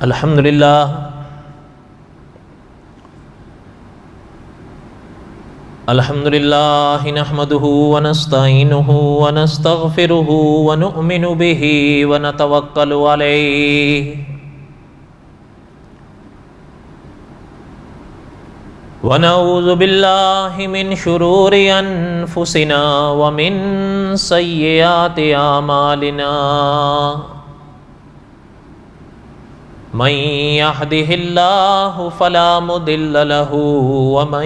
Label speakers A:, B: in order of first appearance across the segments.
A: الحمد للہ نحمده ونستعینه ونستغفره ونؤمن به ونتوکل علیہ ونعوذ باللہ من شرور انفسنا ومن سیئات اعمالنا من يهده الله فلا مضل له ومن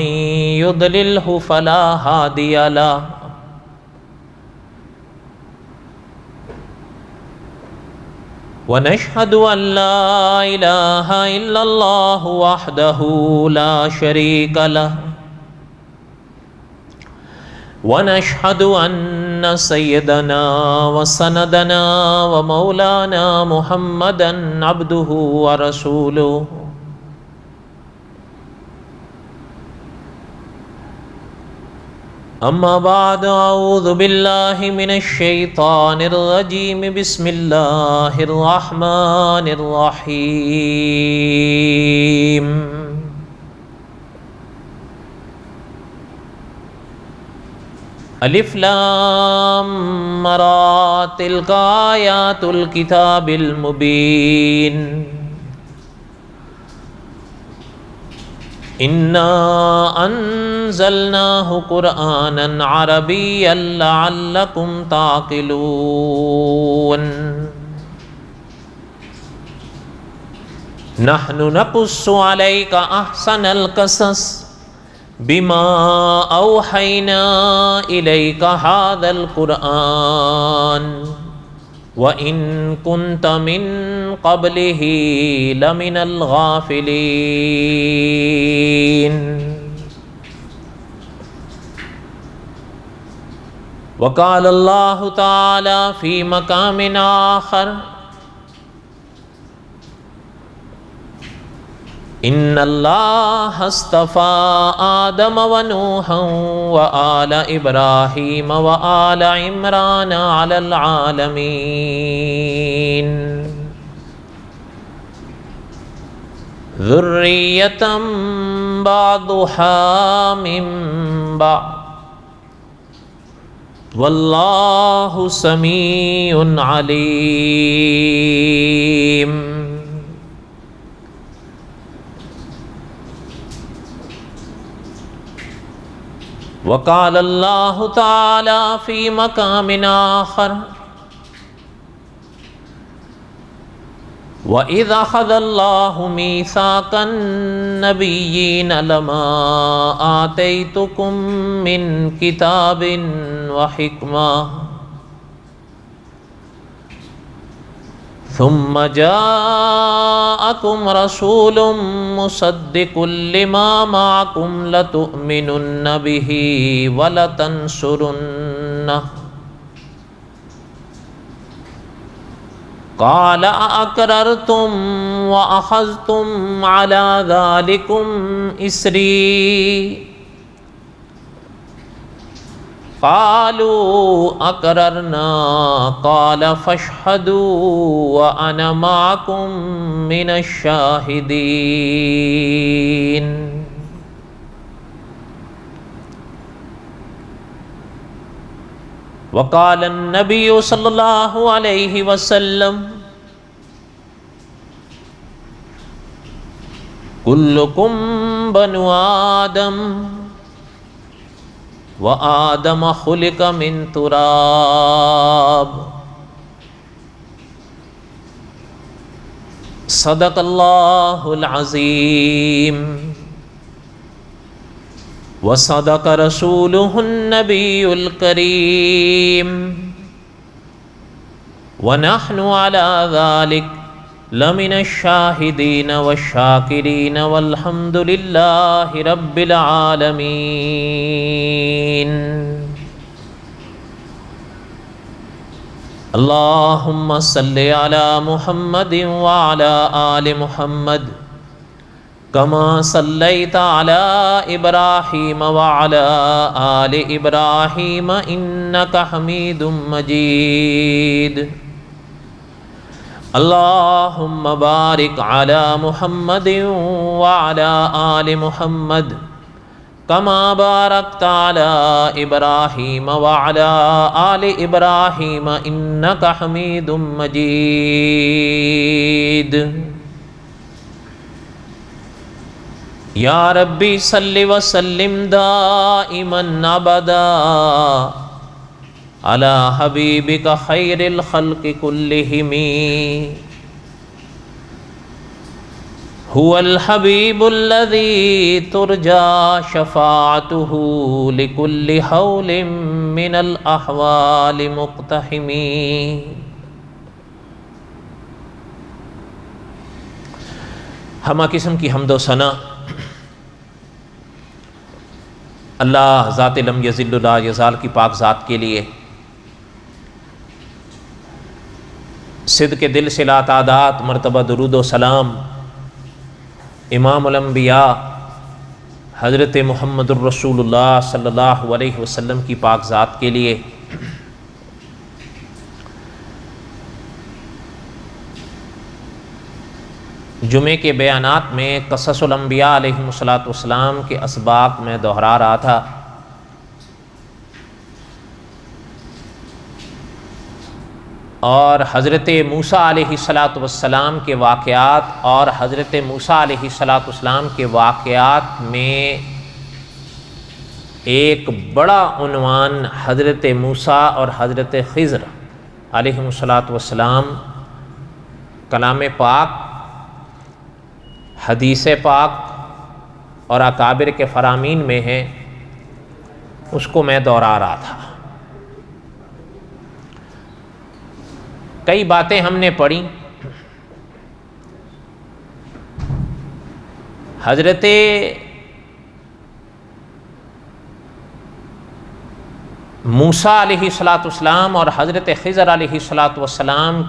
A: يضلله فلا هادي له ونشهد أن لا إله إلا الله وحده لا شريك له ونشهد أن سيدنا وسندنا ومولانا محمدا عبده ورسوله أما بعد أعوذ بالله من الشيطان الرجيم بسم الله الرحمن الرحيم الف لام را تلک آیات الکتاب المبین انا انزلناه قرآنا عربیا لعلکم تعقلون نحن نقص علیک احسن القصص بما اوحینا الیک ھذا القرآن وان کنت من قبلہ لمن الغافلین وقال اللہ تعالی فی مقام آخر ان اللہ اصطفى آدم ونوحا وآل ابراہیم وآل عمران علی العالمین ذریۃ بعضها من بعض واللہ سمیع علیم وقال اللہ تعالی فی مقام آخر وَإِذْ أَخَذَ اللَّهُ مِيثَاقَ النَّبِيِّينَ لَمَا آتَيْتُكُم مِّن كِتَابٍ وَحِكْمَةٍ ثم جاءكم رسول مصدق لما معكم لتؤمنن به ولتنصرنه قال أأقررتم وأخذتم على ذلكم إصري قالوا اقررنا قال فاشهدوا وانا معكم من الشاهدين وقال النبي صلى الله عليه وسلم كلكم بنو آدم وآدم خلق من تراب صدق اللہ العظیم وصدق رسولہ النبی الکریم ونحن على ذلك لمن الشاہدین والشاکرین والحمد للہ رب العالمین اللہم صلی علی محمد وعلی آل محمد کما صلیت علی ابراہیم وعلی آل ابراہیم انک حمید مجید اللہم بارک علی محمد وعلی آل محمد کما بارکت علی ابراہیم وعلی آل ابراہیم انک حمید مجید۔ یا ربی صلی وسلم دائما ابدا علی حبیبک خیر الخلق کلہم، هو الحبیب الذی ترجا شفاعتہ لکل حول من الاحوال مقتحم۔ ہمہ قسم کی حمد و ثنا اللہ ذات لم یزل لا یزال کی پاک ذات کے لیے، صدق دل سے لا تعداد مرتبہ درود و سلام امام الانبیاء حضرت محمد الرسول اللہ صلی اللہ علیہ وسلم کی پاک ذات کے لیے۔ جمعے کے بیانات میں قصص الانبیاء علیہم الصلاۃ والسلام کے اسباق میں دہرا رہا تھا، اور حضرت موسیٰ علیہ الصلاۃ والسلام کے واقعات اور حضرت موسیٰ علیہ الصلاۃ والسلام کے واقعات میں ایک بڑا عنوان حضرت موسیٰ اور حضرت خضر علیہم الصلاۃ والسلام کلام پاک، حدیث پاک اور اکابر کے فرامین میں ہے، اس کو میں دہرا رہا تھا۔ کئی باتیں ہم نے پڑھی۔ حضرت موسیٰ علیہ الصلاۃ والسلام اور حضرت خضر علیہ الصلاۃ والسلام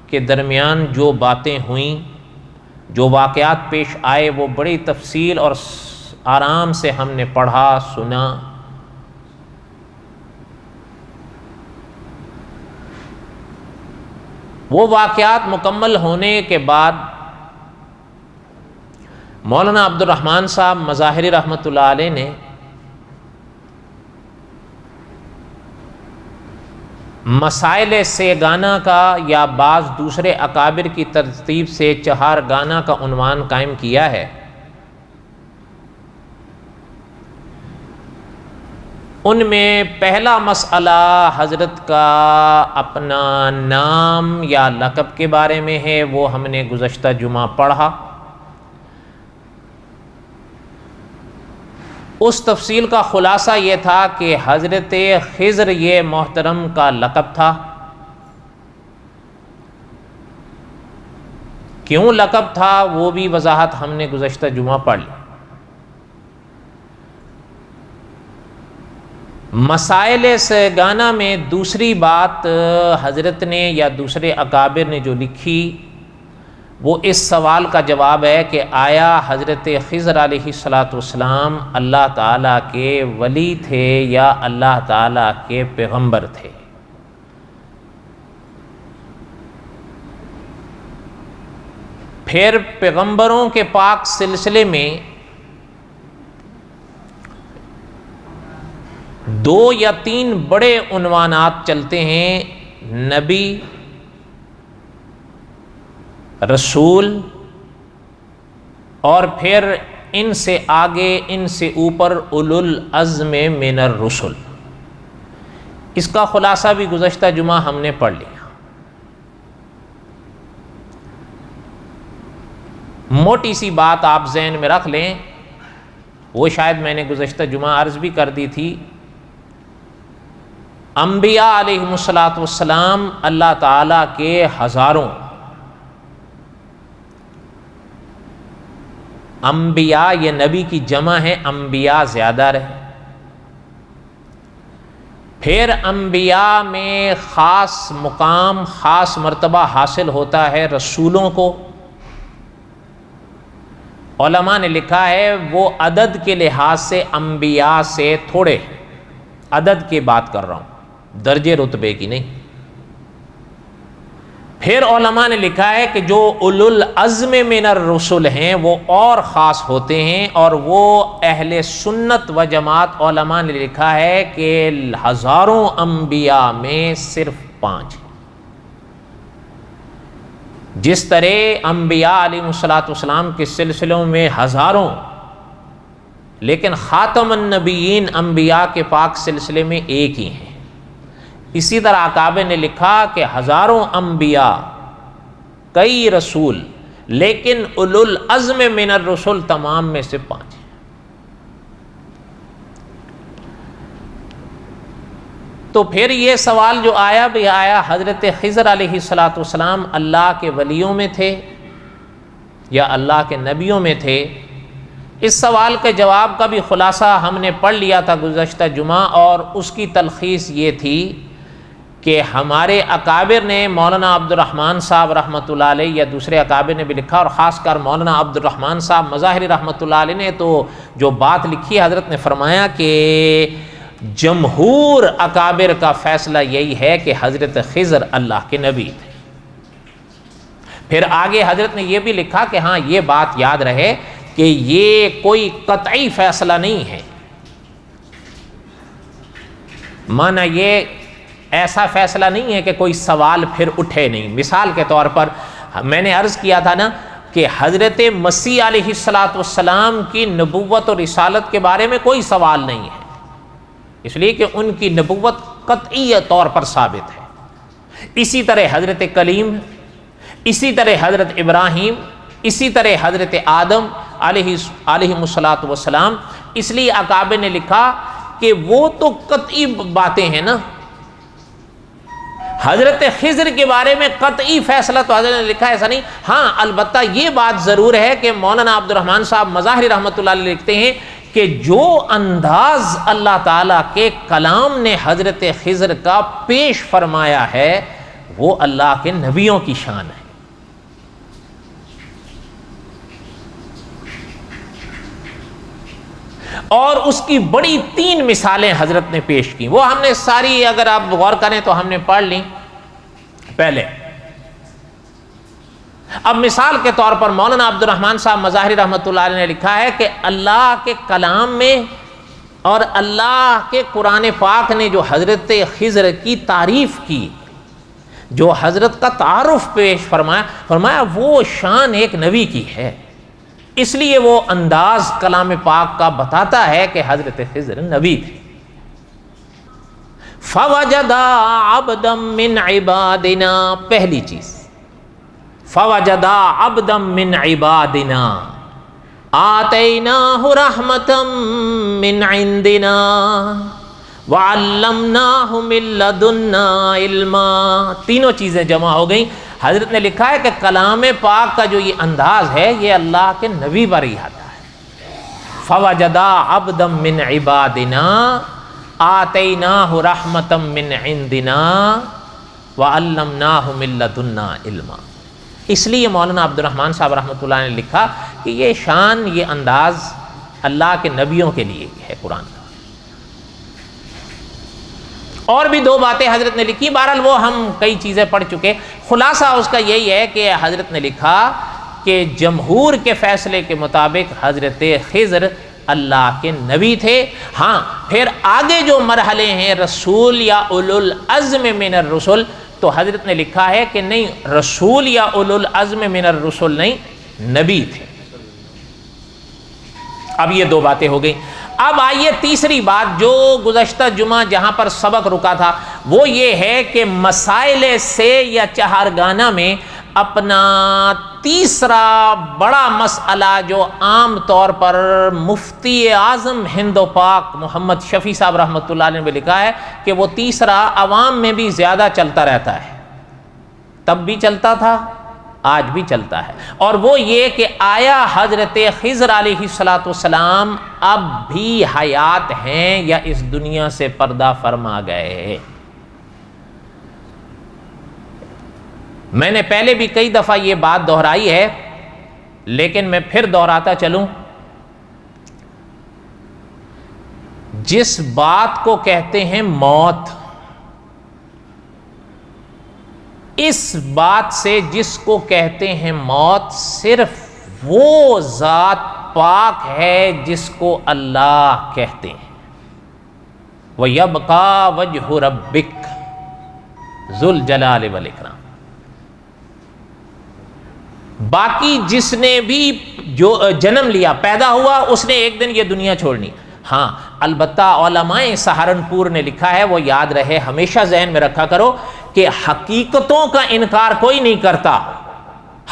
A: کے درمیان جو باتیں ہوئیں، جو واقعات پیش آئے، وہ بڑی تفصیل اور آرام سے ہم نے پڑھا، سنا۔ وہ واقعات مکمل ہونے کے بعد مولانا عبد الرحمن صاحب مظاہری رحمۃ اللہ علیہ نے مسائل سیگانہ کا یا بعض دوسرے اکابر کی ترتیب سے چہارگانہ کا عنوان قائم کیا ہے۔ ان میں پہلا مسئلہ حضرت کا اپنا نام یا لقب کے بارے میں ہے، وہ ہم نے گزشتہ جمعہ پڑھا۔ اس تفصیل کا خلاصہ یہ تھا کہ حضرت خضر یہ محترم کا لقب تھا۔ کیوں لقب تھا وہ بھی وضاحت ہم نے گزشتہ جمعہ پڑھ لی۔ مسائل سیگانہ میں دوسری بات حضرت نے یا دوسرے اکابر نے جو لکھی، وہ اس سوال کا جواب ہے کہ آیا حضرت خضر علیہ الصلاۃ والسلام اللہ تعالیٰ کے ولی تھے یا اللہ تعالیٰ کے پیغمبر تھے؟ پھر پیغمبروں کے پاک سلسلے میں دو یا تین بڑے عنوانات چلتے ہیں: نبی، رسول، اور پھر ان سے آگے، ان سے اوپر اولو العزم من الرسل۔ اس کا خلاصہ بھی گزشتہ جمعہ ہم نے پڑھ لیا۔ موٹی سی بات آپ ذہن میں رکھ لیں، وہ شاید میں نے گزشتہ جمعہ عرض بھی کر دی تھی۔ انبیاء علیہم الصلاۃ والسلام اللہ تعالیٰ کے ہزاروں، انبیاء یہ نبی کی جمع ہے، انبیاء زیادہ رہے۔ پھر انبیاء میں خاص مقام، خاص مرتبہ حاصل ہوتا ہے رسولوں کو۔ علماء نے لکھا ہے وہ عدد کے لحاظ سے انبیاء سے تھوڑے، عدد کی بات کر رہا ہوں، درجے رتبے کی نہیں۔ پھر علماء نے لکھا ہے کہ جو اولو العزم من الرسل ہیں وہ اور خاص ہوتے ہیں، اور وہ اہل سنت و جماعت علماء نے لکھا ہے کہ ہزاروں انبیاء میں صرف 5 ہیں۔ جس طرح انبیاء علیہ السلام کے سلسلوں میں ہزاروں، لیکن خاتم النبیین انبیاء کے پاک سلسلے میں ایک ہی ہیں، اسی طرح اکابر نے لکھا کہ ہزاروں انبیاء، کئی رسول، لیکن اولو العزم من الرسل تمام میں سے 5 ہیں۔ تو پھر یہ سوال جو آیا بھی آیا حضرت خضر علیہ السلام اللہ کے ولیوں میں تھے یا اللہ کے نبیوں میں تھے؟ اس سوال کے جواب کا بھی خلاصہ ہم نے پڑھ لیا تھا گزشتہ جمعہ، اور اس کی تلخیص یہ تھی کہ ہمارے اکابر نے، مولانا عبد الرحمن صاحب رحمۃ اللہ علیہ یا دوسرے اکابر نے بھی لکھا، اور خاص کر مولانا عبد الرحمن صاحب مظاہری رحمۃ اللہ علیہ نے تو جو بات لکھی، حضرت نے فرمایا کہ جمہور اکابر کا فیصلہ یہی ہے کہ حضرت خضر اللہ کے نبی تھے۔ پھر آگے حضرت نے یہ بھی لکھا کہ ہاں یہ بات یاد رہے کہ یہ کوئی قطعی فیصلہ نہیں ہے، معنی یہ ایسا فیصلہ نہیں ہے کہ کوئی سوال پھر اٹھے نہیں۔ مثال کے طور پر میں نے عرض کیا تھا نا کہ حضرت مسیح علیہ السلام کی نبوت اور رسالت کے بارے میں کوئی سوال نہیں ہے، اس لیے کہ ان کی نبوت قطعی طور پر ثابت ہے۔ اسی طرح حضرت کلیم، اسی طرح حضرت ابراہیم، اسی طرح حضرت آدم علیہ السلام۔ اس لیے اکابر نے لکھا کہ وہ تو قطعی باتیں ہیں نا، حضرت خضر کے بارے میں قطعی فیصلہ تو حضرت نے لکھا ایسا نہیں۔ ہاں البتہ یہ بات ضرور ہے کہ مولانا عبد الرحمن صاحب مظاہری رحمۃ اللہ علیہ لکھتے ہیں کہ جو انداز اللہ تعالیٰ کے کلام نے حضرت خضر کا پیش فرمایا ہے وہ اللہ کے نبیوں کی شان ہے۔ اور اس کی بڑی 3 مثالیں حضرت نے پیش کی، وہ ہم نے ساری اگر آپ غور کریں تو ہم نے پڑھ لی پہلے۔ اب مثال کے طور پر مولانا عبد الرحمن صاحب مظاہری رحمۃ اللہ علیہ نے لکھا ہے کہ اللہ کے کلام میں اور اللہ کے قرآن پاک نے جو حضرت خضر کی تعریف کی، جو حضرت کا تعارف پیش فرمایا وہ شان ایک نبی کی ہے، اس لیے وہ انداز کلام پاک کا بتاتا ہے کہ حضرت خضر نبی تھے۔ فَوَجَدَا عَبْدًا مِّنْ عِبَادِنَا، پہلی چیز فَوَجَدَا عَبْدًا مِّنْ عِبَادِنَا آتَيْنَاهُ رَحْمَةً مِّنْ عِنْدِنَا وَعَلَّمْنَاهُ مِن لَّدُنَّا عِلْمًا۔ تینوں چیزیں جمع ہو گئیں۔ حضرت نے لکھا ہے کہ کلام پاک کا جو یہ انداز ہے یہ اللہ کے نبی پر ہی آتا ہے۔ فَوَجَدَا عَبْدًا مِّنْ عِبَادِنَا آتَيْنَاهُ رَحْمَةً مِّنْ عِنْدِنَا وَعَلَّمْنَاهُ مِن لَّدُنَّا عِلْمًا۔ اس لیے مولانا عبد الرحمن صاحب رحمۃ اللہ نے لکھا کہ یہ شان، یہ انداز اللہ کے نبیوں کے لیے ہے قرآن کا۔ اور بھی 2 باتیں حضرت نے لکھی، بہرحال وہ ہم کئی چیزیں پڑھ چکے۔ خلاصہ اس کا یہی ہے کہ حضرت نے لکھا کہ جمہور کے فیصلے کے مطابق حضرت خضر اللہ کے نبی تھے۔ ہاں پھر آگے جو مرحلے ہیں رسول یا اولو العزم من الرسل، تو حضرت نے لکھا ہے کہ نہیں، رسول یا اولو العزم من الرسل نہیں، نبی تھے۔ اب یہ 2 باتیں ہو گئیں۔ اب آئیے تیسری بات جو گزشتہ جمعہ جہاں پر سبق رکا تھا، وہ یہ ہے کہ مسائل سے یا چہارگانہ میں اپنا تیسرا بڑا مسئلہ جو عام طور پر مفتی اعظم ہند و پاک محمد شفیع صاحب رحمۃ اللہ علیہ نے بھی لکھا ہے کہ وہ تیسرا عوام میں بھی زیادہ چلتا رہتا ہے، تب بھی چلتا تھا، آج بھی چلتا ہے، اور وہ یہ کہ آیا حضرت خضر علیہ السلام اب بھی حیات ہیں یا اس دنیا سے پردہ فرما گئے؟ میں نے پہلے بھی کئی دفعہ یہ بات دہرائی ہے، لیکن میں پھر دہراتا چلوں۔ جس بات کو کہتے ہیں موت، اس بات سے جس کو کہتے ہیں موت صرف وہ ذات پاک ہے جس کو اللہ کہتے ہیں. وَيَبْقَى وَجْهُ رَبِّكَ ذُو الْجَلَالِ وَالْإِكْرَامِ. باقی جس نے بھی جو جنم لیا، پیدا ہوا، اس نے ایک دن یہ دنیا چھوڑنی. ہاں البتہ علماء سہارنپور نے لکھا ہے، وہ یاد رہے، ہمیشہ ذہن میں رکھا کرو کہ حقیقتوں کا انکار کوئی نہیں کرتا.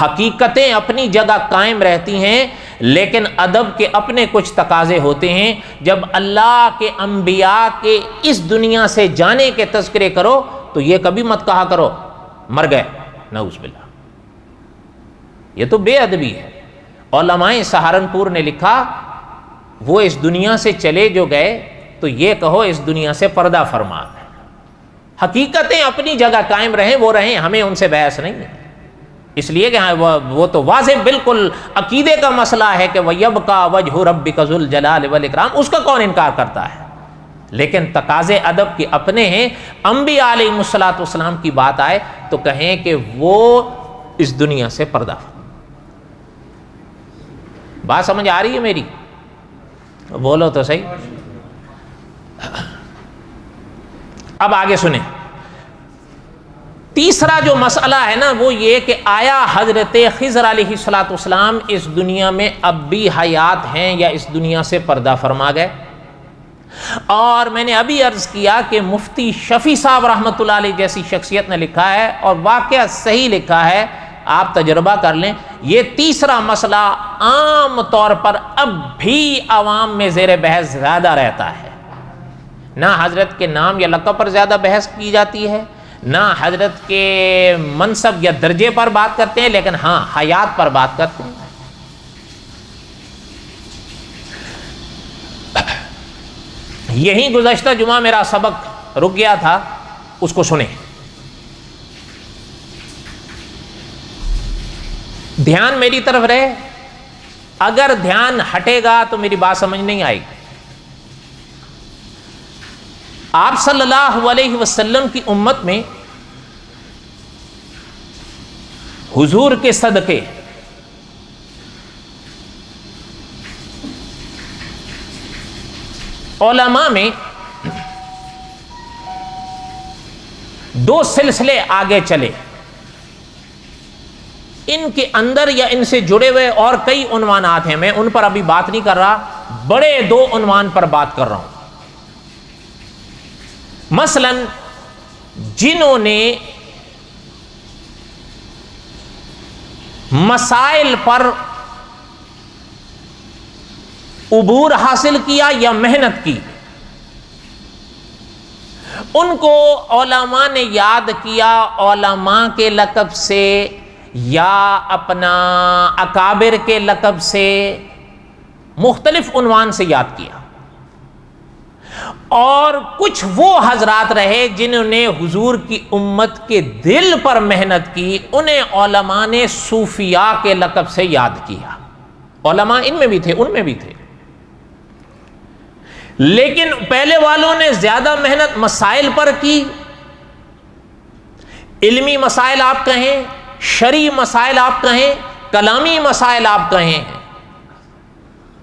A: حقیقتیں اپنی جگہ قائم رہتی ہیں، لیکن ادب کے اپنے کچھ تقاضے ہوتے ہیں. جب اللہ کے انبیاء کے اس دنیا سے جانے کے تذکرے کرو تو یہ کبھی مت کہا کرو مر گئے، نعوذ باللہ، یہ تو بے ادبی ہے. علماء سہارنپور نے لکھا وہ اس دنیا سے چلے جو گئے تو یہ کہو اس دنیا سے پردہ فرما گئے. حقیقتیں اپنی جگہ قائم رہیں، وہ رہیں، ہمیں ان سے بحث نہیں ہے. اس لیے کہ وہ تو واضح بالکل عقیدے کا مسئلہ ہے کہ وَيَبْقَى وَجْهُ رَبِّكَ ذُو الْجَلَالِ وَالْإِكْرَامِ، اس کا کون انکار کرتا ہے. لیکن تقاضے ادب کے اپنے ہیں. انبیاء علیہ السلام کی بات آئے تو کہیں کہ وہ اس دنیا سے پردہ. بات سمجھ آ رہی ہے میری؟ بولو تو صحیح. اب آگے سنیں. تیسرا جو مسئلہ ہے نا وہ یہ کہ آیا حضرت خضر علیہ السلام اس دنیا میں اب بھی حیات ہیں یا اس دنیا سے پردہ فرما گئے؟ اور میں نے ابھی عرض کیا کہ مفتی شفیع صاحب رحمۃ اللہ علیہ جیسی شخصیت نے لکھا ہے اور واقعہ صحیح لکھا ہے، آپ تجربہ کر لیں. یہ تیسرا مسئلہ عام طور پر اب بھی عوام میں زیر بحث زیادہ رہتا ہے. نہ حضرت کے نام یا لقب پر زیادہ بحث کی جاتی ہے، نہ حضرت کے منصب یا درجے پر بات کرتے ہیں، لیکن ہاں حیات پر بات کرتے ہیں. یہی گزشتہ جمعہ میرا سبق رک گیا تھا، اس کو سنیں. دھیان میری طرف رہے، اگر دھیان ہٹے گا تو میری بات سمجھ نہیں آئے گی. آپ صلی اللہ علیہ وسلم کی امت میں حضور کے صدقے علماء میں دو سلسلے آگے چلے. ان کے اندر یا ان سے جڑے ہوئے اور کئی عنوانات ہیں، میں ان پر ابھی بات نہیں کر رہا، بڑے دو عنوان پر بات کر رہا ہوں. مثلا جنہوں نے مسائل پر عبور حاصل کیا یا محنت کی، ان کو علماء نے یاد کیا علماء کے لقب سے یا اپنا اکابر کے لقب سے، مختلف عنوان سے یاد کیا. اور کچھ وہ حضرات رہے جنہوں نے حضور کی امت کے دل پر محنت کی، انہیں علماء نے صوفیاء کے لقب سے یاد کیا. علماء ان میں بھی تھے، ان میں بھی تھے، لیکن پہلے والوں نے زیادہ محنت مسائل پر کی. علمی مسائل آپ کہیں، شرعی مسائل آپ کہیں، کلامی مسائل آپ کہیں.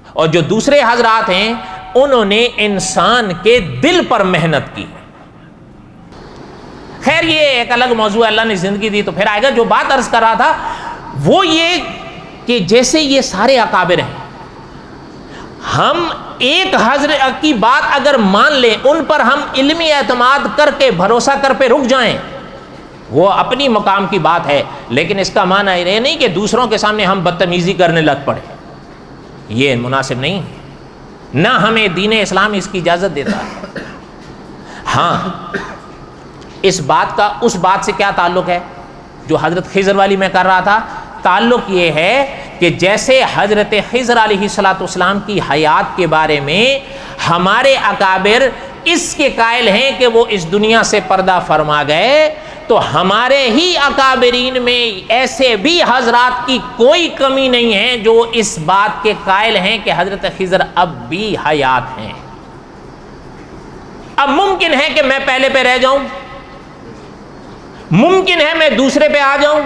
A: اور جو دوسرے حضرات ہیں انہوں نے انسان کے دل پر محنت کی. خیر یہ ایک الگ موضوع، اللہ نے زندگی دی تو پھر آئے گا. جو بات عرض کر رہا تھا وہ یہ کہ جیسے یہ سارے اکابر ہیں، ہم ایک حضرت کی بات اگر مان لیں، ان پر ہم علمی اعتماد کر کے بھروسہ کر پہ رک جائیں، وہ اپنی مقام کی بات ہے، لیکن اس کا معنی یہ نہیں کہ دوسروں کے سامنے ہم بدتمیزی کرنے لگ پڑے. یہ مناسب نہیں، نہ ہمیں دین اسلام اس کی اجازت دیتا ہے. ہاں اس بات کا اس بات سے کیا تعلق ہے جو حضرت خضر والی میں کر رہا تھا؟ تعلق یہ ہے کہ جیسے حضرت خضر علیہ السلام کی حیات کے بارے میں ہمارے اکابر اس کے قائل ہیں کہ وہ اس دنیا سے پردہ فرما گئے، تو ہمارے ہی اکابرین میں ایسے بھی حضرات کی کوئی کمی نہیں ہے جو اس بات کے قائل ہیں کہ حضرت خضر اب بھی حیات ہیں. اب ممکن ہے کہ میں پہلے پہ رہ جاؤں، ممکن ہے میں دوسرے پہ آ جاؤں،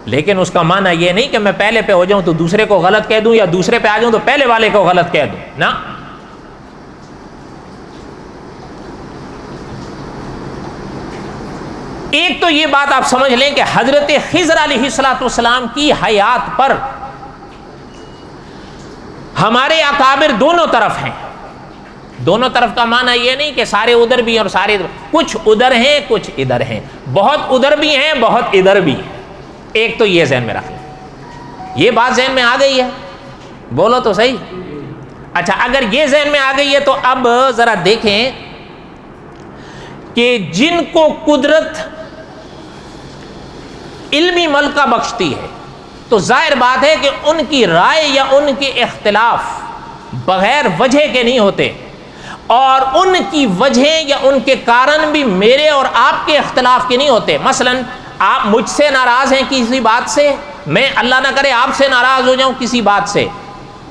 A: لیکن اس کا معنی یہ نہیں کہ میں پہلے پہ ہو جاؤں تو دوسرے کو غلط کہہ دوں، یا دوسرے پہ آ جاؤں تو پہلے والے کو غلط کہہ دوں، نہ۔ ایک تو یہ بات آپ سمجھ لیں کہ حضرت خضر علیہ السلام کی حیات پر ہمارے اکابر دونوں طرف ہیں۔ دونوں طرف کا معنی یہ نہیں کہ سارے ادھر بھی ہیں اور سارے ادھر، کچھ ادھر ہیں کچھ ادھر ہیں، بہت ادھر بھی ہیں بہت ادھر بھی ہیں۔ ایک تو یہ ذہن میں رکھ لیں، یہ بات ذہن میں آ گئی ہے؟ بولو تو صحیح۔ اچھا، اگر یہ ذہن میں آ گئی ہے تو اب ذرا دیکھیں کہ جن کو قدرت علمی ملکہ بخشتی ہے تو ظاہر بات ہے کہ ان کی رائے یا ان کے اختلاف بغیر وجہ کے نہیں ہوتے، اور ان کی وجہ یا ان کے کارن بھی میرے اور آپ کے اختلاف کے نہیں ہوتے۔ مثلا آپ مجھ سے ناراض ہیں کسی بات سے، میں اللہ نہ کرے آپ سے ناراض ہو جاؤں کسی بات سے،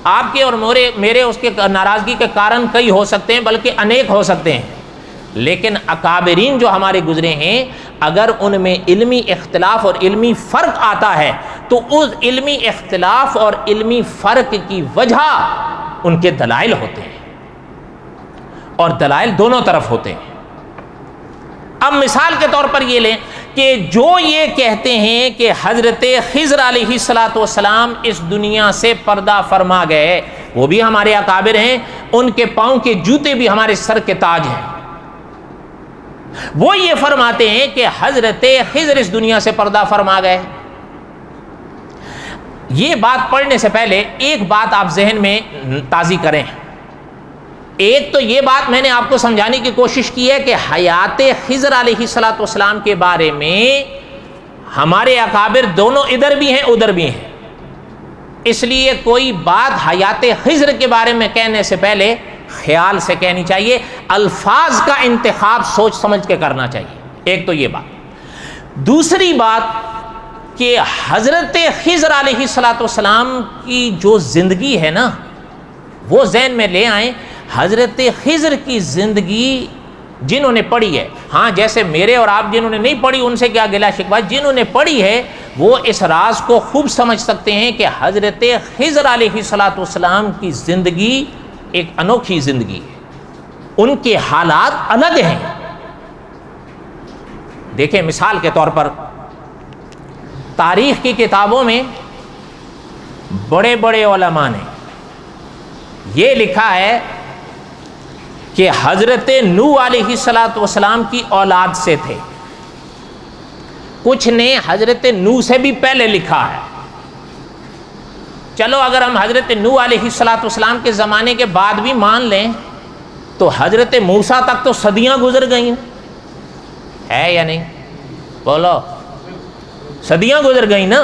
A: آپ کے اور میرے اس کے ناراضگی کے کارن کئی ہو سکتے ہیں، بلکہ انیک ہو سکتے ہیں، لیکن اکابرین جو ہمارے گزرے ہیں اگر ان میں علمی اختلاف اور علمی فرق آتا ہے تو اس علمی اختلاف اور علمی فرق کی وجہ ان کے دلائل ہوتے ہیں، اور دلائل دونوں طرف ہوتے ہیں۔ اب مثال کے طور پر یہ لیں کہ جو یہ کہتے ہیں کہ حضرت خضر علیہ السلام اس دنیا سے پردہ فرما گئے، وہ بھی ہمارے اکابر ہیں، ان کے پاؤں کے جوتے بھی ہمارے سر کے تاج ہیں۔ وہ یہ فرماتے ہیں کہ حضرت خضر اس دنیا سے پردہ فرما گئے۔ یہ بات پڑھنے سے پہلے ایک بات آپ ذہن میں تازی کریں۔ ایک تو یہ بات میں نے آپ کو سمجھانے کی کوشش کی ہے کہ حیات خضر علیہ السلام کے بارے میں ہمارے اکابر دونوں ادھر بھی ہیں ادھر بھی ہیں، اس لیے کوئی بات حیات خضر کے بارے میں کہنے سے پہلے خیال سے کہنی چاہیے، الفاظ کا انتخاب سوچ سمجھ کے کرنا چاہیے۔ ایک تو یہ بات۔ دوسری بات کہ حضرت خضر علیہ السلام کی جو زندگی ہے نا، وہ ذہن میں لے آئیں۔ حضرت خضر کی زندگی جنہوں نے پڑھی ہے، ہاں جیسے میرے اور آپ جنہوں نے نہیں پڑھی ان سے کیا گلہ شکوہ، جنہوں نے پڑھی ہے وہ اس راز کو خوب سمجھ سکتے ہیں کہ حضرت خضر علیہ السلام کی زندگی ایک انوکھی زندگی ہے، ان کے حالات الگ ہیں۔ دیکھیں مثال کے طور پر تاریخ کی کتابوں میں بڑے بڑے علماء نے یہ لکھا ہے کہ حضرت نوح علیہ السلام کی اولاد سے تھے، کچھ نے حضرت نوح سے بھی پہلے لکھا ہے۔ چلو اگر ہم حضرت نوح علیہ السلام کے زمانے کے بعد بھی مان لیں تو حضرت موسیٰ تک تو صدیاں گزر گئی ہیں، ہے یا نہیں؟ بولو، صدیاں گزر گئی نا،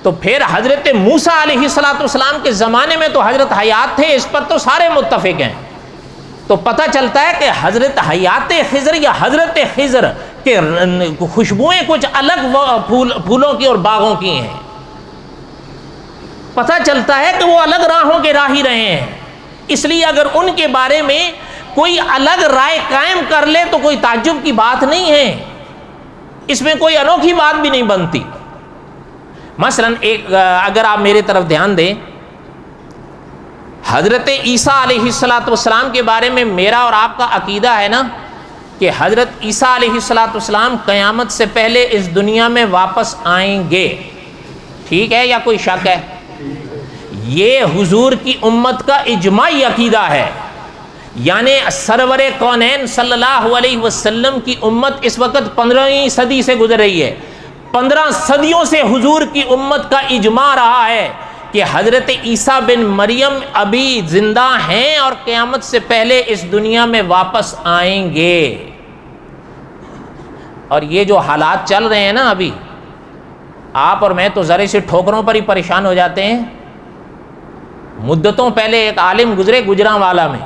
A: تو پھر حضرت موسیٰ علیہ السلام کے زمانے میں تو حضرت حیات تھے، اس پر تو سارے متفق ہیں۔ تو پتہ چلتا ہے کہ حضرت حیات خضر یا حضرت خضر کے خوشبوئیں کچھ الگ پھولوں کی اور باغوں کی ہیں، پتہ چلتا ہے کہ وہ الگ راہوں کے راہی رہے ہیں۔ اس لیے اگر ان کے بارے میں کوئی الگ رائے قائم کر لے تو کوئی تعجب کی بات نہیں ہے، اس میں کوئی انوکھی بات بھی نہیں بنتی۔ مثلا ایک اگر آپ میری طرف دھیان دیں، حضرت عیسیٰ علیہ السلام کے بارے میں میرا اور آپ کا عقیدہ ہے نا کہ حضرت عیسیٰ علیہ السلام قیامت سے پہلے اس دنیا میں واپس آئیں گے، ٹھیک ہے یا کوئی شک ہے؟ یہ حضور کی امت کا اجماعی عقیدہ ہے، یعنی سرور کونین صلی اللہ علیہ وسلم کی امت اس وقت 15ویں صدی سے گزر رہی ہے، 15 صدیوں سے حضور کی امت کا اجماع رہا ہے کہ حضرت عیسیٰ بن مریم ابھی زندہ ہیں اور قیامت سے پہلے اس دنیا میں واپس آئیں گے۔ اور یہ جو حالات چل رہے ہیں نا ابھی، آپ اور میں تو ذرے سے ٹھوکروں پر ہی پریشان ہو جاتے ہیں۔ مدتوں پہلے ایک عالم گزرے گجرانوالا میں،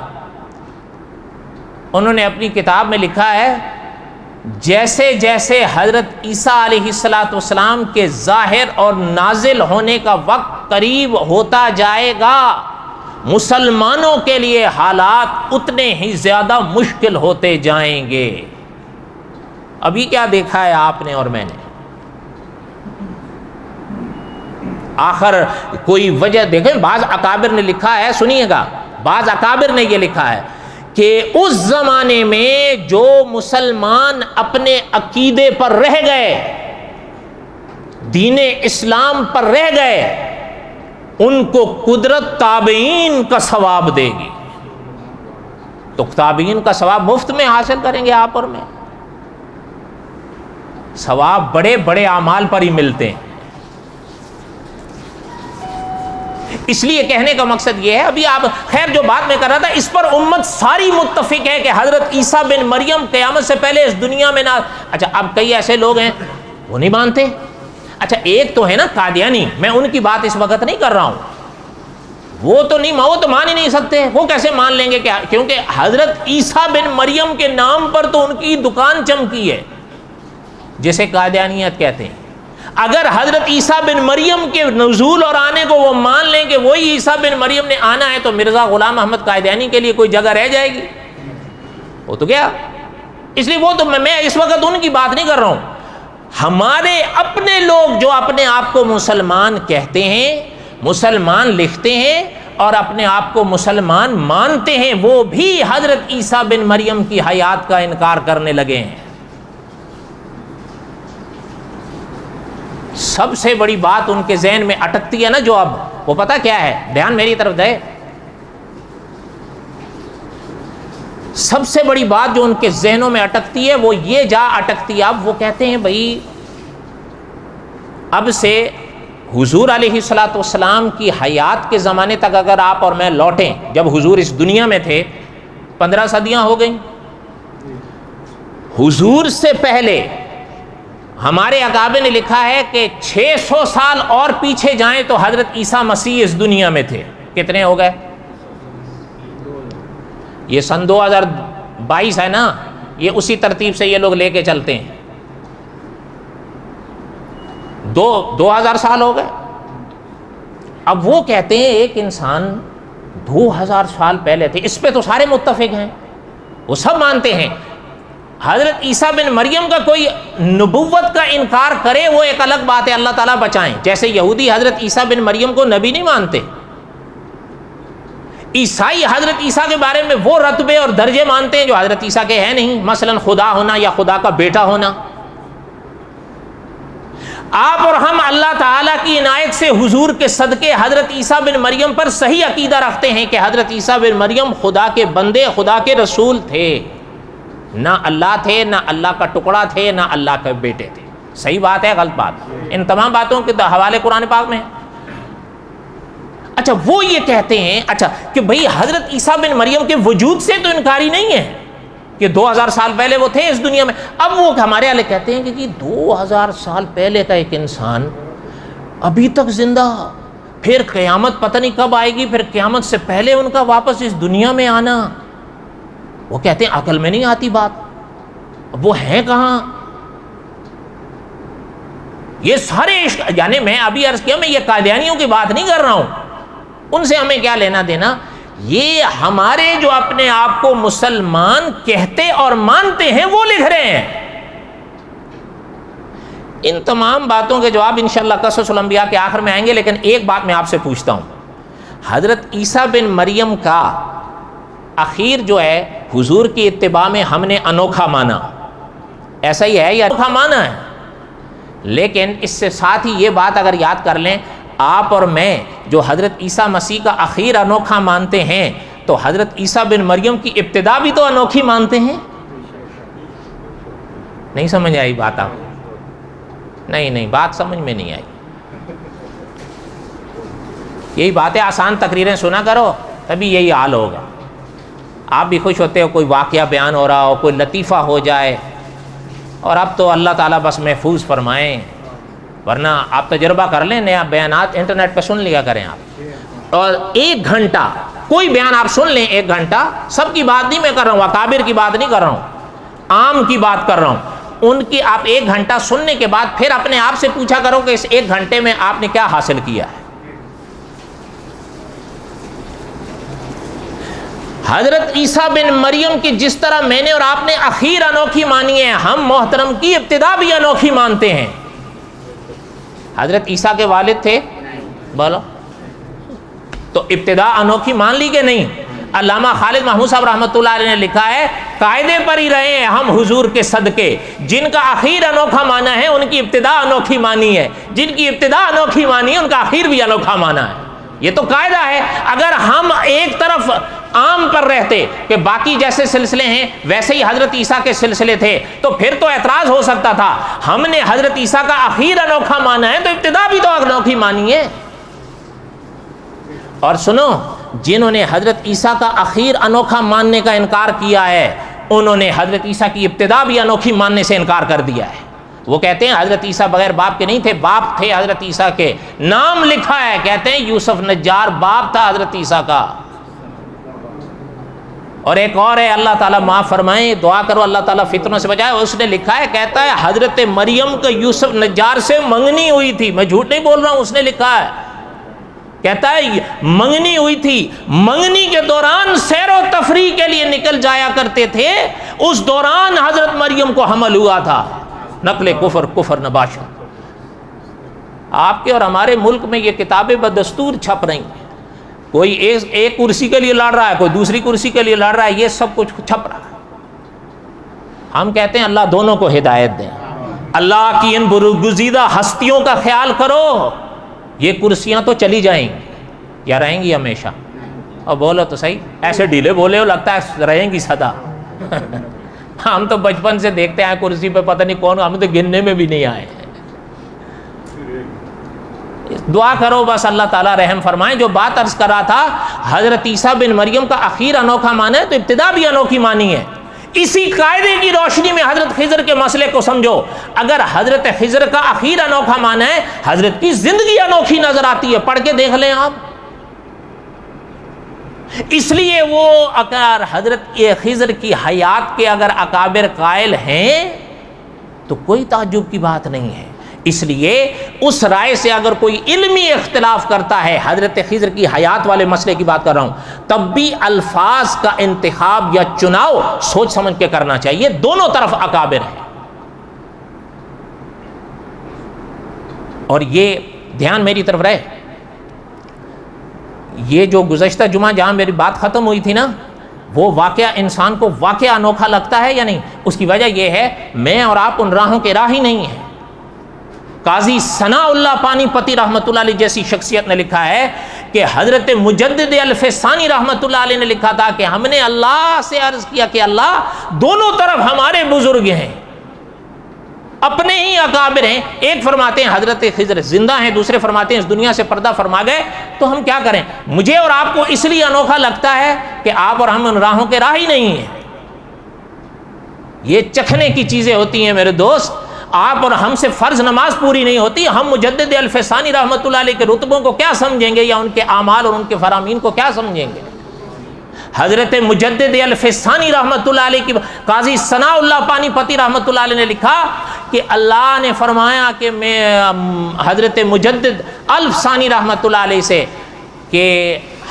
A: انہوں نے اپنی کتاب میں لکھا ہے جیسے جیسے حضرت عیسیٰ علیہ السلام کے ظاہر اور نازل ہونے کا وقت قریب ہوتا جائے گا، مسلمانوں کے لیے حالات اتنے ہی زیادہ مشکل ہوتے جائیں گے۔ ابھی کیا دیکھا ہے آپ نے اور میں نے؟ آخر کوئی وجہ دیکھیں، بعض اکابر نے لکھا ہے، سنیے گا، بعض اکابر نے یہ لکھا ہے کہ اس زمانے میں جو مسلمان اپنے عقیدے پر رہ گئے، دین اسلام پر رہ گئے، ان کو قدرت تابعین کا ثواب دے گی۔ تو تابعین کا ثواب مفت میں حاصل کریں گے آپ اور میں، ثواب بڑے بڑے اعمال پر ہی ملتے ہیں۔ اس لیے کہنے کا مقصد یہ ہے، ابھی آپ خیر جو بات میں کر رہا تھا، اس پر امت ساری متفق ہے کہ حضرت عیسیٰ بن مریم قیامت سے پہلے اس دنیا میں نہ۔ اچھا اب کئی ایسے لوگ ہیں وہ نہیں مانتے۔ اچھا ایک تو ہے نا قادیانی، میں ان کی بات اس وقت نہیں کر رہا ہوں، وہ تو نہیں، وہ تو مان ہی نہیں سکتے، وہ کیسے مان لیں گے؟ کیا؟ کیونکہ حضرت عیسیٰ بن مریم کے نام پر تو ان کی دکان چمکی ہے، جسے قادیانیت کہتے ہیں۔ اگر حضرت عیسیٰ بن مریم کے نزول اور آنے کو وہ مان لیں کہ وہی عیسیٰ بن مریم نے آنا ہے، تو مرزا غلام احمد قادیانی کے لیے کوئی جگہ رہ جائے گی؟ وہ تو گیا۔ اس لیے وہ تو میں اس وقت ان کی بات نہیں کر رہا ہوں، ہمارے اپنے لوگ جو اپنے آپ کو مسلمان کہتے ہیں، مسلمان لکھتے ہیں اور اپنے آپ کو مسلمان مانتے ہیں، وہ بھی حضرت عیسیٰ بن مریم کی حیات کا انکار کرنے لگے ہیں۔ سب سے بڑی بات ان کے ذہن میں اٹکتی ہے نا جو اب، وہ پتہ کیا ہے؟ دھیان میری طرف دے۔ سب سے بڑی بات جو ان کے ذہنوں میں اٹکتی ہے وہ یہ جا اٹکتی ہے، اب وہ کہتے ہیں بھائی اب سے حضور علیہ الصلوۃ والسلام کی حیات کے زمانے تک اگر آپ اور میں لوٹیں، جب حضور اس دنیا میں تھے 15 صدیاں ہو گئیں، حضور سے پہلے ہمارے اکابر نے لکھا ہے کہ 600 سال اور پیچھے جائیں تو حضرت عیسیٰ مسیح اس دنیا میں تھے۔ کتنے ہو گئے؟ یہ سن 2022 ہے نا، یہ اسی ترتیب سے یہ لوگ لے کے چلتے ہیں، 2000 سال ہو گئے۔ اب وہ کہتے ہیں ایک انسان 2000 سال پہلے تھے، اس پہ تو سارے متفق ہیں، وہ سب مانتے ہیں۔ حضرت عیسیٰ بن مریم کا کوئی نبوت کا انکار کرے وہ ایک الگ بات ہے، اللہ تعالیٰ بچائیں۔ جیسے یہودی حضرت عیسیٰ بن مریم کو نبی نہیں مانتے، عیسائی حضرت عیسیٰ کے بارے میں وہ رتبے اور درجے مانتے ہیں جو حضرت عیسیٰ کے ہیں نہیں، مثلا خدا ہونا یا خدا کا بیٹا ہونا۔ آپ اور ہم اللہ تعالیٰ کی عنایت سے حضور کے صدقے حضرت عیسیٰ بن مریم پر صحیح عقیدہ رکھتے ہیں کہ حضرت عیسیٰ بن مریم خدا کے بندے، خدا کے رسول تھے، نہ اللہ تھے، نہ اللہ کا ٹکڑا تھے، نہ اللہ کے بیٹے تھے۔ صحیح بات ہے، غلط بات؟ ان تمام باتوں کے حوالے قرآن پاک میں ہے۔ اچھا وہ یہ کہتے ہیں اچھا کہ بھئی حضرت عیسیٰ بن مریم کے وجود سے تو انکاری نہیں ہے کہ 2000 سال پہلے وہ تھے اس دنیا میں۔ اب وہ ہمارے والے کہتے ہیں کہ جی 2000 سال پہلے کا ایک انسان ابھی تک زندہ، پھر قیامت پتہ نہیں کب آئے گی، پھر قیامت سے پہلے ان کا واپس اس دنیا میں آنا، وہ کہتے ہیں عقل میں نہیں آتی بات، وہ ہیں کہاں؟ یہ سارے یعنی میں ابھی عرض کیا، میں یہ قادیانیوں کی بات نہیں کر رہا ہوں، ان سے ہمیں کیا لینا دینا، یہ ہمارے جو اپنے آپ کو مسلمان کہتے اور مانتے ہیں وہ لکھ رہے ہیں۔ ان تمام باتوں کے جواب انشاءاللہ قصص الانبیاء کے آخر میں آئیں گے، لیکن ایک بات میں آپ سے پوچھتا ہوں، حضرت عیسیٰ بن مریم کا اخیر جو ہے حضور کی اتباع میں ہم نے انوکھا مانا، ایسا ہی ہے یا انوکھا مانا ہے؟ لیکن اس سے ساتھ ہی یہ بات اگر یاد کر لیں، آپ اور میں جو حضرت عیسیٰ مسیح کا اخیر انوکھا مانتے ہیں، تو حضرت عیسیٰ بن مریم کی ابتدا بھی تو انوکھی مانتے ہیں۔ نہیں سمجھ آئی بات آپ؟ نہیں بات سمجھ میں نہیں آئی۔ یہی باتیں آسان تقریریں سنا کرو تبھی یہی حال ہوگا، آپ بھی خوش ہوتے ہو کوئی واقعہ بیان ہو رہا ہو، کوئی لطیفہ ہو جائے، اور اب تو اللہ تعالیٰ بس محفوظ فرمائیں، ورنہ آپ تجربہ کر لیں، نیا بیانات انٹرنیٹ پہ سن لیا کریں آپ، اور 1 گھنٹہ کوئی بیان آپ سن لیں، 1 گھنٹہ، سب کی بات نہیں میں کر رہا ہوں، اکابر کی بات نہیں کر رہا ہوں، عام کی بات کر رہا ہوں، ان کی آپ 1 گھنٹہ سننے کے بعد پھر اپنے آپ سے پوچھا کرو کہ اس 1 گھنٹے میں آپ نے کیا حاصل کیا ہے۔ حضرت عیسیٰ بن مریم کی جس طرح میں نے اور آپ نے اخیر انوکھی مانی ہے، ہم محترم کی ابتدا بھی انوکھی مانتے ہیں۔ حضرت عیسیٰ کے والد تھے، بولو تو ابتدا انوکھی مان لی کہ نہیں؟ علامہ خالد محمود صاحب رحمۃ اللہ علیہ نے لکھا ہے قاعدے پر ہی رہے ہیں ہم حضور کے صدقے، جن کا اخیر انوکھا مانا ہے ان کی ابتدا انوکھی مانی ہے، جن کی ابتدا انوکھی مانی ہے ان کا اخیر بھی انوکھا مانا ہے۔ یہ تو قاعدہ ہے۔ اگر ہم ایک طرف عام پر رہتے کہ باقی جیسے سلسلے ہیں ویسے ہی حضرت عیسیٰ کے سلسلے تھے تو پھر تو اعتراض ہو سکتا تھا۔ ہم نے حضرت عیسیٰ کا اخیر انوکھا مانا ہے تو ابتدا بھی تو انوکھی مانی ہے۔ اور سنو، جنہوں نے حضرت عیسیٰ کا اخیر انوکھا ماننے کا انکار کیا ہے انہوں نے حضرت عیسیٰ کی ابتدا بھی انوکھی ماننے سے انکار کر دیا ہے۔ وہ کہتے ہیں حضرت عیسیٰ بغیر باپ کے نہیں تھے، باپ تھے حضرت عیسیٰ کے، نام لکھا ہے، کہتے ہیں یوسف نجار باپ تھا حضرت عیسیٰ کا۔ اور ایک اور ہے، اللہ تعالیٰ معاف فرمائیں، دعا کرو اللہ تعالیٰ فتنوں سے بچائے، اس نے لکھا ہے، کہتا ہے حضرت مریم کو یوسف نجار سے منگنی ہوئی تھی، میں جھوٹ نہیں بول رہا ہوں، اس نے لکھا ہے، کہتا ہے منگنی ہوئی تھی، منگنی کے دوران سیر و تفریح کے لیے نکل جایا کرتے تھے، اس دوران حضرت مریم کو حمل ہوا تھا۔ نقل کفر نباشا۔ آپ کے اور ہمارے ملک میں یہ کتابیں بدستور چھپ رہی ہیں، کوئی ایک کرسی کے لیے لڑ رہا ہے، کوئی دوسری کرسی کے لیے لڑ رہا ہے، یہ سب کچھ چھپ رہا ہے۔ ہم کہتے ہیں اللہ دونوں کو ہدایت دیں، اللہ کی ان برگزیدہ ہستیوں کا خیال کرو، یہ کرسیاں تو چلی جائیں گی یا رہیں گی ہمیشہ؟ اور بولو تو صحیح، ایسے ڈھیلے بولے ہو لگتا ہے رہیں گی سدا۔ ہم تو بچپن سے دیکھتے ہیں کرسی پہ پتہ نہیں کون، ہم تو گننے میں بھی نہیں آئے ہیں۔ دعا کرو بس اللہ تعالیٰ رحم فرمائیں۔ جو بات عرض کر رہا تھا، حضرت عیسیٰ بن مریم کا اخیر انوکھا مانا ہے تو ابتدا بھی انوکھی مانی ہے۔ اسی قاعدے کی روشنی میں حضرت خضر کے مسئلے کو سمجھو۔ اگر حضرت خضر کا اخیر انوکھا مانا ہے، حضرت کی زندگی انوکھی نظر آتی ہے، پڑھ کے دیکھ لیں آپ۔ اس لیے وہ اگر حضرت خضر کی حیات کے اگر اکابر قائل ہیں تو کوئی تعجب کی بات نہیں ہے۔ اس لیے اس رائے سے اگر کوئی علمی اختلاف کرتا ہے، حضرت خضر کی حیات والے مسئلے کی بات کر رہا ہوں، تب بھی الفاظ کا انتخاب یا چناؤ سوچ سمجھ کے کرنا چاہیے، دونوں طرف اکابر ہیں۔ اور یہ دھیان میری طرف رہے، یہ جو گزشتہ جمعہ جہاں میری بات ختم ہوئی تھی نا، وہ واقعہ انسان کو واقعہ انوکھا لگتا ہے یا نہیں؟ اس کی وجہ یہ ہے میں اور آپ ان راہوں کے راہ ہی نہیں ہیں۔ قاضی ثناء اللہ پانی پتی رحمۃ اللہ علیہ جیسی شخصیت نے لکھا ہے کہ حضرت مجدد الفسانی رحمۃ اللہ علیہ نے لکھا تھا کہ ہم نے اللہ سے عرض کیا کہ اللہ دونوں طرف ہمارے بزرگ ہیں، اپنے ہی اکابر ہیں۔ ایک فرماتے ہیں حضرت خضر زندہ ہیں، دوسرے فرماتے ہیں اس دنیا سے پردہ فرما گئے، تو ہم کیا کریں؟ مجھے اور آپ کو اس لیے انوکھا لگتا ہے کہ آپ اور ہم ان راہوں کے راہ ہی نہیں ہیں۔ یہ چکھنے کی چیزیں ہوتی ہیں میرے دوست، آپ اور ہم سے فرض نماز پوری نہیں ہوتی، ہم مجدد الفسانی رحمۃ اللہ علیہ کے رتبوں کو کیا سمجھیں گے یا ان کے اعمال اور ان کے فرامین کو کیا سمجھیں گے؟ حضرت مجدد الفسانی رحمۃ اللہ علیہ کی قاضی ثناء اللہ پانی پتی رحمۃ اللہ علیہ نے لکھا کہ اللہ نے فرمایا کہ میں حضرت مجدد الفسانی رحمۃ اللہ علیہ سے کہ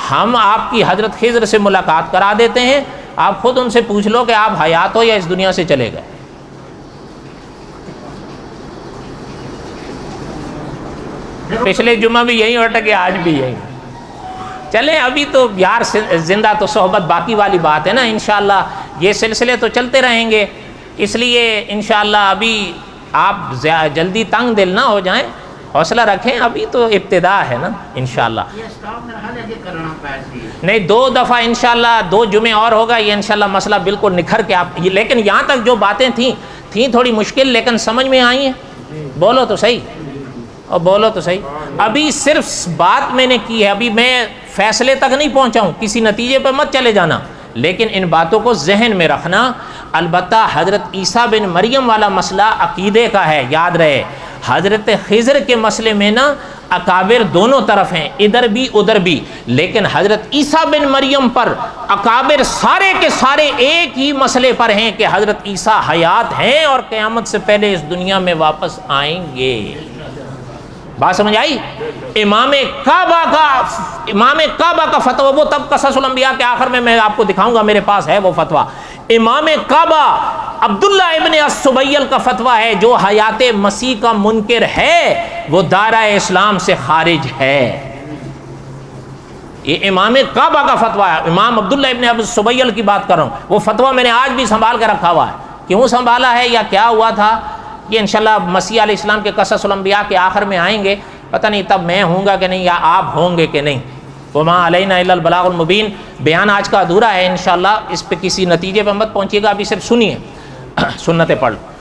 A: ہم آپ کی حضرت خضر سے ملاقات کرا دیتے ہیں، آپ خود ان سے پوچھ لو کہ آپ حیات ہو یا اس دنیا سے چلے گئے۔ پچھلے جمعہ بھی یہی اٹکے، آج بھی یہی۔ چلیں ابھی تو یار زندہ تو صحبت باقی والی بات ہے نا، انشاءاللہ یہ سلسلے تو چلتے رہیں گے، اس لیے انشاءاللہ ابھی آپ جلدی تنگ دل نہ ہو جائیں، حوصلہ رکھیں، ابھی تو ابتدا ہے نا انشاءاللہ۔ نہیں 2 دفعہ انشاءاللہ 2 جمعے اور ہوگا، یہ انشاءاللہ مسئلہ بالکل نکھر کے آپ، لیکن یہاں تک جو باتیں تھیں تھوڑی مشکل لیکن سمجھ میں آئی ہیں، بولو تو صحیح، اور بولو تو صحیح۔ ابھی صرف بات میں نے کی ہے، ابھی میں فیصلے تک نہیں پہنچا ہوں، کسی نتیجے پہ مت چلے جانا، لیکن ان باتوں کو ذہن میں رکھنا۔ البتہ حضرت عیسیٰ بن مریم والا مسئلہ عقیدے کا ہے، یاد رہے۔ حضرت خضر کے مسئلے میں نا اکابر دونوں طرف ہیں، ادھر بھی ادھر بھی، لیکن حضرت عیسیٰ بن مریم پر اکابر سارے کے سارے ایک ہی مسئلے پر ہیں کہ حضرت عیسیٰ حیات ہیں اور قیامت سے پہلے اس دنیا میں واپس آئیں گے۔ بات سمجھ آئی؟ امام کعبہ کا فتویٰ، وہ تب قصص الانبیاء کے آخر میں آپ کو دکھاؤں گا، میرے پاس ہے وہ فتویٰ۔ امام کعبہ عبداللہ ابن السبیل کا فتویٰ ہے، جو حیات مسیح کا منکر ہے وہ دائرہ اسلام سے خارج ہے۔ یہ امام کعبہ کا فتویٰ ہے، امام عبداللہ ابن السبیل کی بات کر رہا ہوں۔ وہ فتویٰ میں نے آج بھی سنبھال کے رکھا ہوا ہے۔ کیوں سنبھالا ہے یا کیا ہوا تھا، یہ انشاءاللہ مسیح علیہ السلام کے قصص الانبیاء کے آخر میں آئیں گے، پتہ نہیں تب میں ہوں گا کہ نہیں یا آپ ہوں گے کہ نہیں۔ وما علینا الا البلاغ المبین، بیان آج کا ادھورا ہے، انشاءاللہ اس پہ کسی نتیجے پہ مت پہنچیے گا، ابھی صرف سنیے، سنتیں پڑھ لو۔